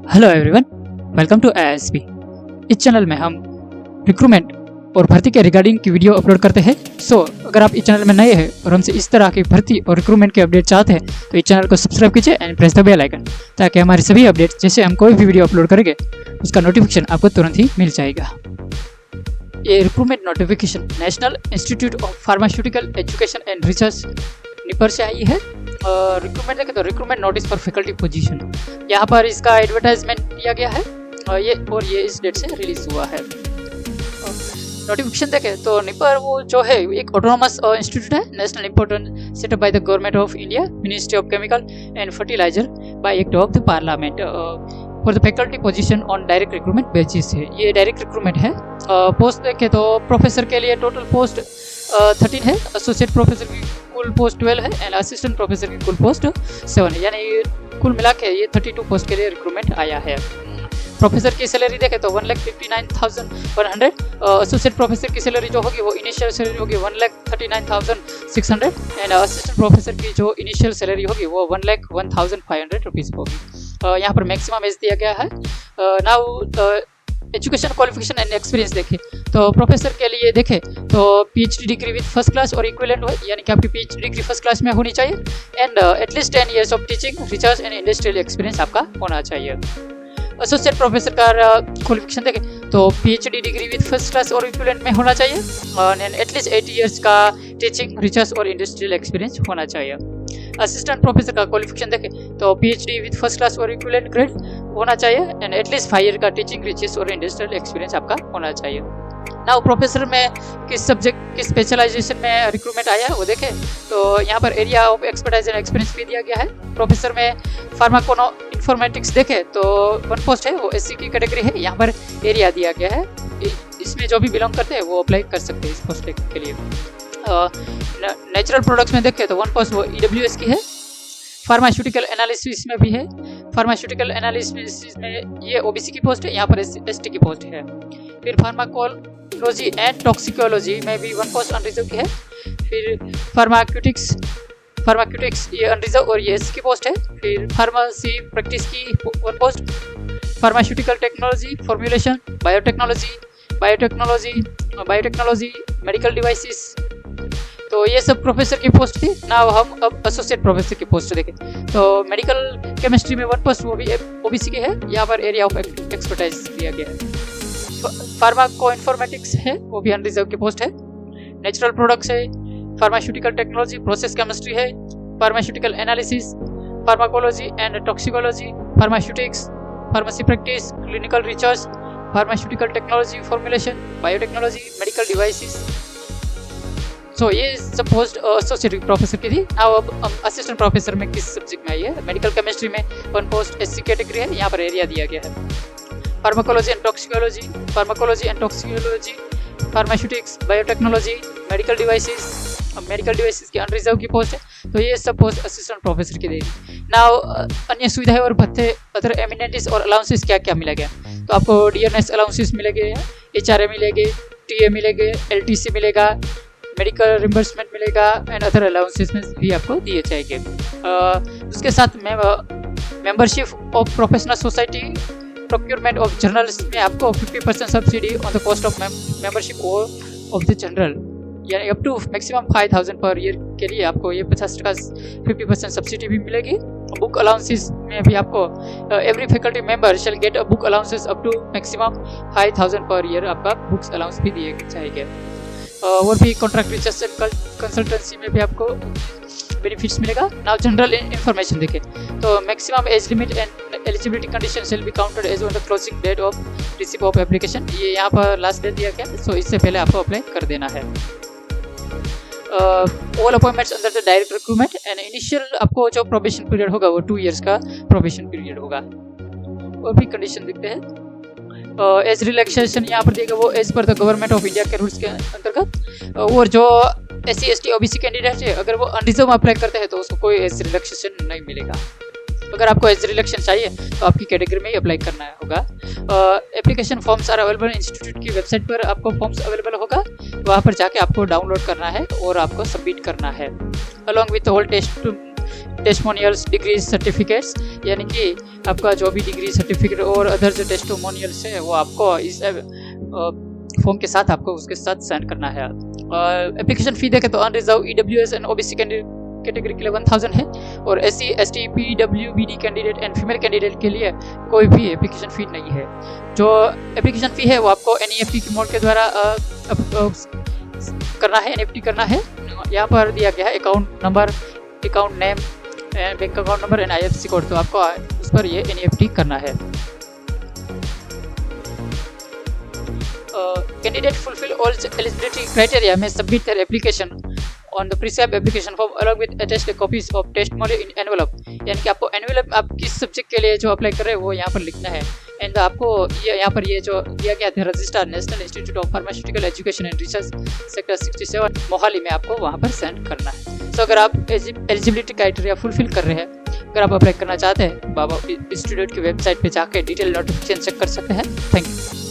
Hello everyone, welcome to ASB। इस channel में हम रिक्रूटमेंट और भर्ती के रिगार्डिंग की वीडियो अपलोड करते हैं। अगर आप इस चैनल में नए हैं और हमसे इस तरह की भर्ती और रिक्रूटमेंट के अपडेट चाहते हैं तो इस चैनल को सब्सक्राइब कीजिए and press the bell icon, ताकि हमारे सभी अपडेट जैसे हम कोई भी वीडियो अपलोड करेंगे उसका नोटिफिकेशन आपको तुरंत ही मिल जाएगा। ये recruitment notification national institute of pharmaceutical education and research NIPER से आई है। रिक्रूटमेंट देखें तो recruitment notice for faculty position, यहाँ पर इसका एडवर्टाइजमेंट दिया गया है और ये इस डेट से रिलीज हुआ है। नोटिफिकेशन देखें तो निपर वो जो है एक ऑटोनोमस इंस्टीट्यूट है, national important setup by the government of India, ministry of chemical and fertiliser by act of the parliament for the faculty position on direct recruitment basis है। ये डायरेक्ट रिक्रूटमेंट है। पोस्ट देखें तो professor के लिए total post 13 है, associate professor की कुल पोस्ट 12 है एंड असिस्टेंट प्रोफेसर की कुल पोस्ट 7 है, यानी कुल मिला के ये 32 पोस्ट के लिए रिक्रूटमेंट आया है। प्रोफेसर की सैलरी देखें तो 1,59,100, एसोसिएट प्रोफेसर की सैलरी जो होगी वो इनिशियल सैलरी होगी 1,39,600 एंड असिस्टेंट प्रोफेसर की जो इनिशियल सैलरी होगी वो 1,01,500 रुपीज़ होगी। यहाँ पर मैक्सिमम एज दिया गया है। Now education qualification and experience देखें तो प्रोफेसर के लिए देखें तो PhD degree with first class और इक्विवेलेंट हो, यानी कि आपकी PhD डिग्री फर्स्ट क्लास में होनी चाहिए and at least 10 years of teaching, research and industrial experience आपका होना चाहिए। एसोसिएट प्रोफेसर का क्वालिफिकेशन देखें तो PhD degree with first class और इक्विवेलेंट में होना चाहिए एंड एटलीस्ट 8 years का टीचिंग, रिसर्च और इंडस्ट्रियल एक्सपीरियंस होना चाहिए। असिस्टेंट प्रोफेसर का क्वालिफिकेशन देखें तो PhD विद फर्स्ट क्लास और इक्विवेलेंट ग्रेड होना चाहिए एंड एटलीस्ट 5 year का टीचिंग, रिसर्च और इंडस्ट्रियल एक्सपीरियंस आपका होना चाहिए। नाउ प्रोफेसर में किस सब्जेक्ट, किस स्पेशलाइजेशन में रिक्रूटमेंट आया है वो देखें तो यहाँ पर area of expertise and experience भी दिया गया है। प्रोफेसर में फार्माकोनो इन्फॉर्मेटिक्स देखें तो 1 पोस्ट है, वो SC की कैटेगरी है। यहाँ पर एरिया दिया गया है, इसमें जो भी बिलोंग करते हैं वो अप्लाई कर सकते हैं इस पोस्ट के लिए। नेचुरल प्रोडक्ट्स में देखें तो 1 पोस्ट वो EWS की है। फार्मास्यूटिकल एनालिसिस में भी है, फार्मास्यूटिकल एनालिसिस में ये OBC की पोस्ट है, यहाँ पर ST की पोस्ट है। फिर फार्माकोलॉजी एंड टॉक्सिकोलॉजी में भी 1 पोस्ट अनरिजर्व की है। फिर फार्माक्यूटिक्स ये अनरिजर्व और ये SC की पोस्ट है। फिर फार्मेसी प्रैक्टिस की 1 post, pharmaceutical technology, formulation, biotechnology, medical devices, तो ये सब प्रोफेसर की पोस्ट थी। ना हम अब एसोसिएट प्रोफेसर की पोस्ट देखें तो मेडिकल केमिस्ट्री में 1 पोस्ट वो भी OBC की है, यहाँ पर एरिया ऑफ एक्सपर्टाइज दिया गया है। फार्माको इन्फॉर्मेटिक्स है, वो भी अनरिजर्व की पोस्ट है। नेचुरल प्रोडक्ट्स है, फार्मास्यूटिकल टेक्नोलॉजी, प्रोसेस केमिस्ट्री है, pharmaceutical analysis, pharmacology and toxicology, pharmaceutics, pharmacy practice, clinical research, pharmaceutical technology, formulation, biotechnology, medical devices. So ये सब पोस्ट एसोसिएट प्रोफेसर की थी। अब असिस्टेंट प्रोफेसर में किस सब्जेक्ट में आई है? मेडिकल केमिस्ट्री में 1 पोस्ट SC कैटेगरी है, यहाँ पर एरिया दिया गया है। Pharmacology and toxicology, pharmaceutics, biotechnology, medical devices की अनरिजर्व की पोस्ट है। तो ये सब पोस्ट असिस्टेंट प्रोफेसर की देगी। नाउ अन्य सुविधाएं और भत्ते, अदर एमिनेंटिस और अलाउंसेस क्या क्या मिलेगा? तो आपको DNS अलाउंसेस मिलेंगे, HRA मिलेंगे, TA मिलेंगे, LTC मिलेगा, मेडिकल रिम्बर्समेंट मिलेगा एंड अदर अलाउंसेस में भी आपको दिए जाएंगे। उसके साथ membership of professional society, procurement of journals में आपको 50% subsidy on the cost of membership of the journal, यानी up to maximum 5,000 per year के लिए आपको ये 50% 50% सब्सिडी भी मिलेगी। बुक अलाउंसेस में भी आपको every faculty member shall get a book allowances up to maximum 5,000 per year आपका बुक्स अलाउंस भी दिए जाएंगे। और भी कॉन्ट्रैक्ट रिसर्च एंड कंसल्टेंसी में भी आपको बेनिफिट्स मिलेगा। नाउ जनरल इन्फॉर्मेशन देखें तो maximum age limit and eligibility condition shall be counted as on the closing date of receive of application, ये यहाँ पर लास्ट डेट दिया गया, सो इससे पहले आपको अप्लाई कर देना है। All appointments under the direct recruitment and initial आपको जो प्रोबेशन पीरियड होगा वो 2 years का प्रोबेशन पीरियड होगा। और भी कंडीशन देखते हैं। एज रिलैक्सेशन यहाँ पर दिएगा वो as per the government of India के रूल्स के अंतर्गत। और जो SC ST OBC कैंडिडेट है अगर वो अनरिजर्व अप्लाई करते हैं तो उसको कोई एज रिलैक्सेशन नहीं मिलेगा। अगर आपको एज रिलैक्सेशन चाहिए तो आपकी कैटेगरी में ही अप्लाई करना होगा। Application forms are available institute की वेबसाइट पर, आपको फॉर्म्स अवेलेबल होगा, वहाँ पर जाके आपको डाउनलोड करना है और आपको सबमिट करना है along with whole testimonials, degree certificates, यानी कि आपका जो भी डिग्री सर्टिफिकेट और अदर जो टेस्टमोनियल्स है वो आपको इस फॉर्म के साथ आपको उसके साथ सेंड करना है। एप्लीकेशन फ़ी देखें तो unreserved EWS and OBC category के लिए 1000 है, और SC, ST, PWBD candidate and female candidate के लिए कोई भी एप्लीकेशन फ़ी नहीं है। जो एप्लीकेशन फ़ी है वो आपको NEFT की मोड के द्वारा करना है, NEFT करना है। यहाँ पर दिया गया है account number, account name, bank account number and IFSC code, तो आपको उस पर ये NEFT करना है। Candidate fulfill all eligibility criteria may submit their application on the prescribed application form along with attached copies of testimonial in envelope, यानी कि आपको एनवेलप आप किस सब्जेक्ट के लिए जो अप्लाई कर रहे हैं वो यहाँ पर लिखना है। एंड आपको ये यहाँ पर ये जो दिया गया था register national institute of pharmaceutical education and research sector 67 Mohali में आपको वहाँ पर सेंड करना है। सो अगर आप एलिजिबिलिटी क्राइटेरिया फुलफिल कर रहे हैं, अगर आप अप्लाई करना चाहते हैं, बाबा इंस्टीट्यूट की वेबसाइट पे जाके डिटेल नोटिफिकेशन चेक कर सकते हैं। Thank you.